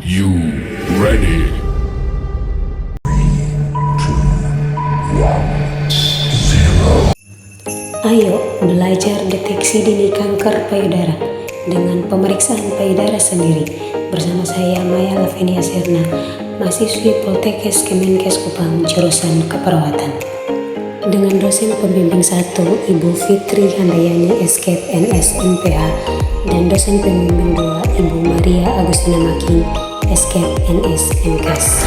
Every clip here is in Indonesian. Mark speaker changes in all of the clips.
Speaker 1: You ready?
Speaker 2: Ayo belajar deteksi dini kanker payudara dengan pemeriksaan payudara sendiri bersama saya Maya Lavenia Serna, mahasiswi Poltekkes Kemenkes Kupang jurusan Keperawatan. Dengan dosen pembimbing 1 Ibu Fitri Handayani Escape NS MPH dan dosen pembimbing 2 Ibu Maria Agustina Making Escape NS MKes.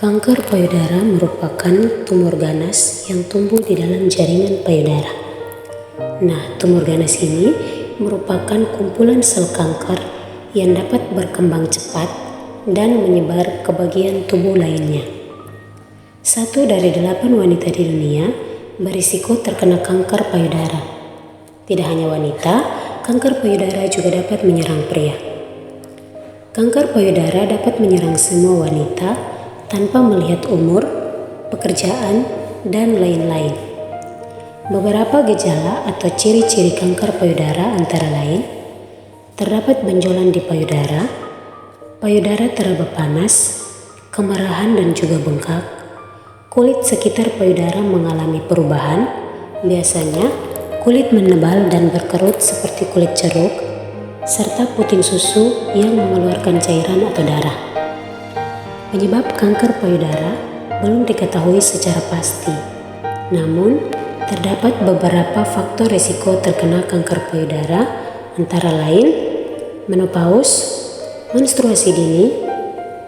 Speaker 2: Kanker payudara merupakan tumor ganas yang tumbuh di dalam jaringan payudara. Nah, tumor ganas ini merupakan kumpulan sel kanker yang dapat berkembang cepat dan menyebar ke bagian tubuh lainnya. 1 dari 8 wanita di dunia berisiko terkena kanker payudara. Tidak hanya wanita, kanker payudara juga dapat menyerang pria. Kanker payudara dapat menyerang semua wanita tanpa melihat umur, pekerjaan, dan lain-lain. Beberapa gejala atau ciri-ciri kanker payudara antara lain, terdapat benjolan di payudara teraba panas, kemerahan dan juga bengkak, kulit sekitar payudara mengalami perubahan, biasanya kulit menebal dan berkerut seperti kulit jeruk, serta puting susu yang mengeluarkan cairan atau darah. Penyebab kanker payudara belum diketahui secara pasti, namun terdapat beberapa faktor risiko terkena kanker payudara antara lain menopause, menstruasi dini,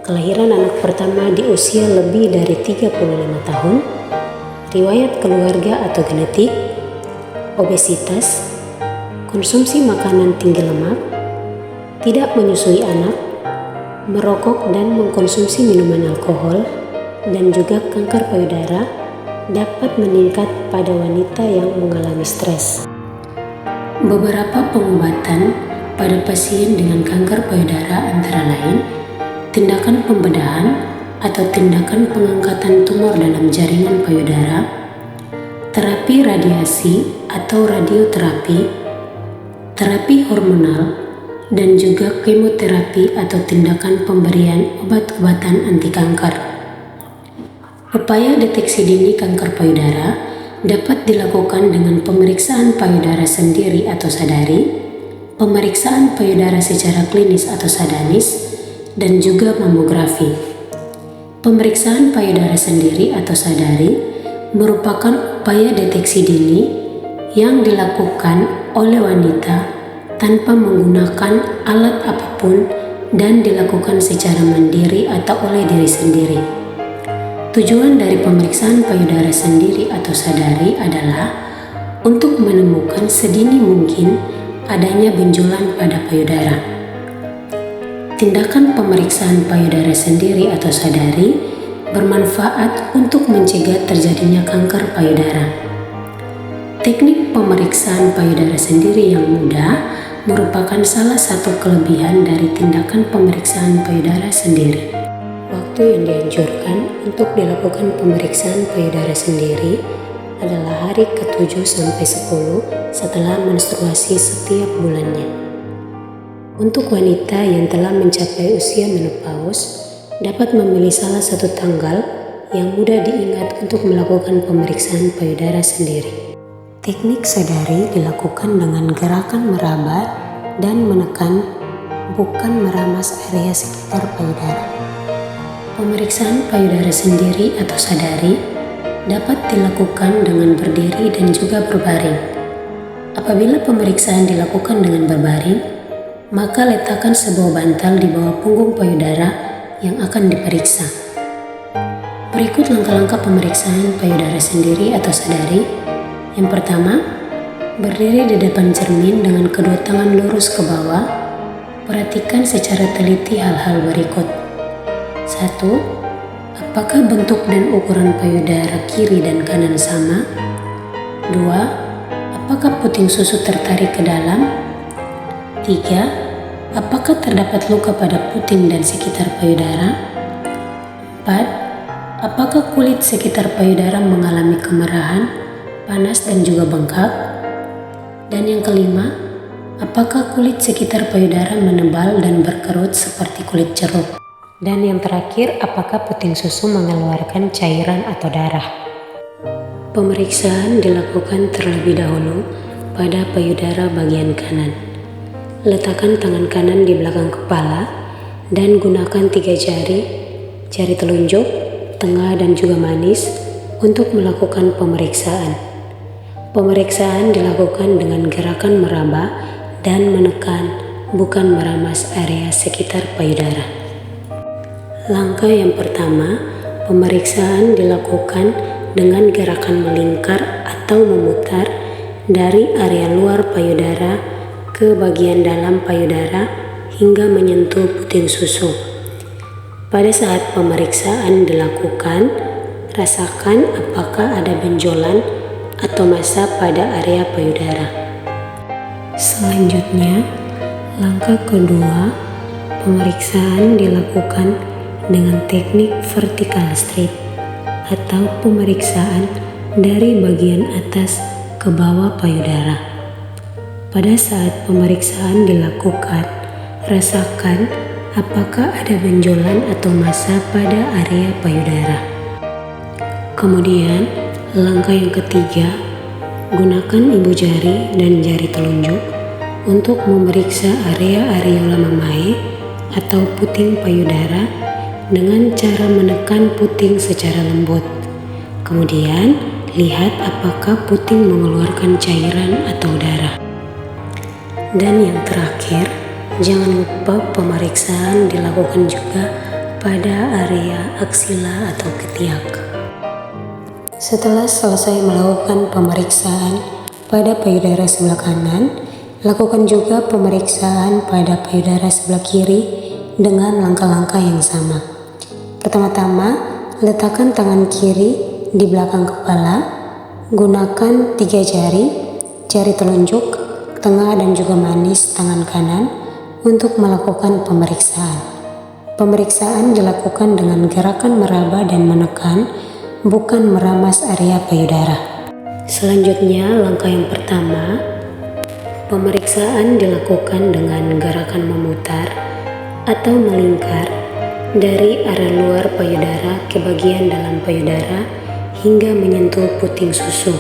Speaker 2: kelahiran anak pertama di usia lebih dari 35 tahun, riwayat keluarga atau genetik, obesitas, konsumsi makanan tinggi lemak, tidak menyusui anak, merokok dan mengkonsumsi minuman alkohol, dan juga kanker payudara dapat meningkat pada wanita yang mengalami stres. Beberapa pengobatan pada pasien dengan kanker payudara antara lain tindakan pembedahan atau tindakan pengangkatan tumor dalam jaringan payudara, terapi radiasi atau radioterapi, terapi hormonal, dan juga kemoterapi atau tindakan pemberian obat-obatan anti kanker. Upaya deteksi dini kanker payudara dapat dilakukan dengan pemeriksaan payudara sendiri atau sadari, pemeriksaan payudara secara klinis atau sadanis, dan juga mamografi. Pemeriksaan payudara sendiri atau sadari merupakan upaya deteksi dini yang dilakukan oleh wanita tanpa menggunakan alat apapun dan dilakukan secara mandiri atau oleh diri sendiri. Tujuan dari pemeriksaan payudara sendiri atau sadari adalah untuk menemukan sedini mungkin adanya benjolan pada payudara. Tindakan pemeriksaan payudara sendiri atau sadari bermanfaat untuk mencegah terjadinya kanker payudara. Teknik pemeriksaan payudara sendiri yang mudah merupakan salah satu kelebihan dari tindakan pemeriksaan payudara sendiri. Waktu yang dianjurkan untuk dilakukan pemeriksaan payudara sendiri adalah hari ke-7 sampai 10 setelah menstruasi setiap bulannya. Untuk wanita yang telah mencapai usia menopause, dapat memilih salah satu tanggal yang mudah diingat untuk melakukan pemeriksaan payudara sendiri. Teknik sadari dilakukan dengan gerakan meraba dan menekan, bukan meramas area sekitar payudara. Pemeriksaan payudara sendiri atau sadari dapat dilakukan dengan berdiri dan juga berbaring. Apabila pemeriksaan dilakukan dengan berbaring, maka letakkan sebuah bantal di bawah punggung payudara yang akan diperiksa. Berikut langkah-langkah pemeriksaan payudara sendiri atau sadari. Yang pertama, berdiri di depan cermin dengan kedua tangan lurus ke bawah. Perhatikan secara teliti hal-hal berikut. 1. Apakah bentuk dan ukuran payudara kiri dan kanan sama? 2. Apakah puting susu tertarik ke dalam? 3. Apakah terdapat luka pada puting dan sekitar payudara? 4. Apakah kulit sekitar payudara mengalami kemerahan, panas dan juga bengkak? Dan yang kelima, apakah kulit sekitar payudara menebal dan berkerut seperti kulit jeruk? Dan yang terakhir, apakah puting susu mengeluarkan cairan atau darah? Pemeriksaan dilakukan terlebih dahulu pada payudara bagian kanan. Letakkan tangan kanan di belakang kepala dan gunakan 3 jari telunjuk, tengah dan juga manis untuk melakukan pemeriksaan. Pemeriksaan dilakukan dengan gerakan meraba dan menekan, bukan meramas area sekitar payudara. Langkah yang pertama, pemeriksaan dilakukan dengan gerakan melingkar atau memutar dari area luar payudara ke bagian dalam payudara hingga menyentuh puting susu. Pada saat pemeriksaan dilakukan, rasakan apakah ada benjolan atau massa pada area payudara. Selanjutnya, langkah kedua, pemeriksaan dilakukan dengan teknik vertical strip atau pemeriksaan dari bagian atas ke bawah payudara. Pada saat pemeriksaan dilakukan, rasakan apakah ada benjolan atau massa pada area payudara. Kemudian, langkah yang ketiga, gunakan ibu jari dan jari telunjuk untuk memeriksa area areola mamae atau puting payudara dengan cara menekan puting secara lembut. Kemudian, lihat apakah puting mengeluarkan cairan atau darah. Dan yang terakhir, jangan lupa pemeriksaan dilakukan juga pada area aksila atau ketiak. Setelah selesai melakukan pemeriksaan pada payudara sebelah kanan, lakukan juga pemeriksaan pada payudara sebelah kiri dengan langkah-langkah yang sama. Pertama-tama, letakkan tangan kiri di belakang kepala, gunakan 3 jari telunjuk, tengah dan juga manis tangan kanan untuk melakukan pemeriksaan. Pemeriksaan dilakukan dengan gerakan meraba dan menekan, bukan meramas area payudara. Selanjutnya, langkah yang pertama, pemeriksaan dilakukan dengan gerakan memutar atau melingkar dari area luar payudara ke bagian dalam payudara hingga menyentuh puting susu.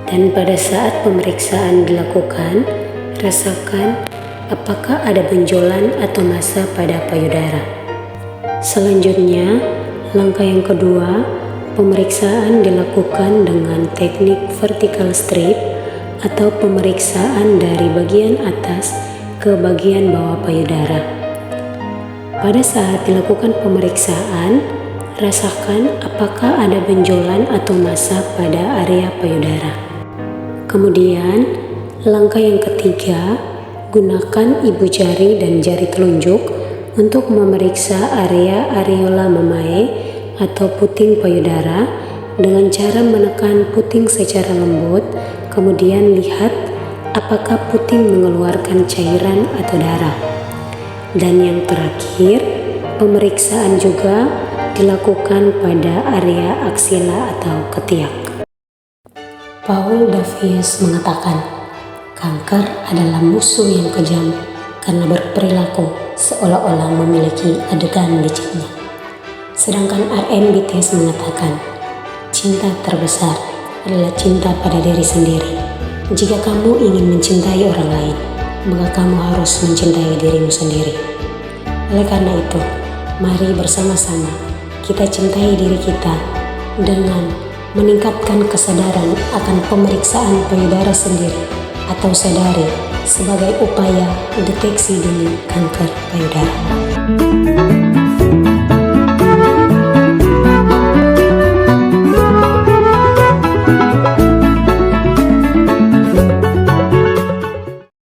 Speaker 2: Dan pada saat pemeriksaan dilakukan, rasakan apakah ada benjolan atau massa pada payudara. Selanjutnya, langkah yang kedua, pemeriksaan dilakukan dengan teknik vertical strip atau pemeriksaan dari bagian atas ke bagian bawah payudara. Pada saat dilakukan pemeriksaan, rasakan apakah ada benjolan atau massa pada area payudara. Kemudian, langkah yang ketiga, gunakan ibu jari dan jari telunjuk untuk memeriksa area areola mamae atau puting payudara dengan cara menekan puting secara lembut, kemudian lihat apakah puting mengeluarkan cairan atau darah. Dan yang terakhir, pemeriksaan juga dilakukan pada area aksila atau ketiak. Paul Davies mengatakan, kanker adalah musuh yang kejam karena berperilaku seolah-olah memiliki adegan liciknya. Sedangkan R.M. Bitties mengatakan, cinta terbesar adalah cinta pada diri sendiri. Jika kamu ingin mencintai orang lain, maka kamu harus mencintai dirimu sendiri. Oleh karena itu, mari bersama-sama kita cintai diri kita dengan meningkatkan kesadaran akan pemeriksaan payudara sendiri atau sadari sebagai upaya deteksi dini kanker payudara.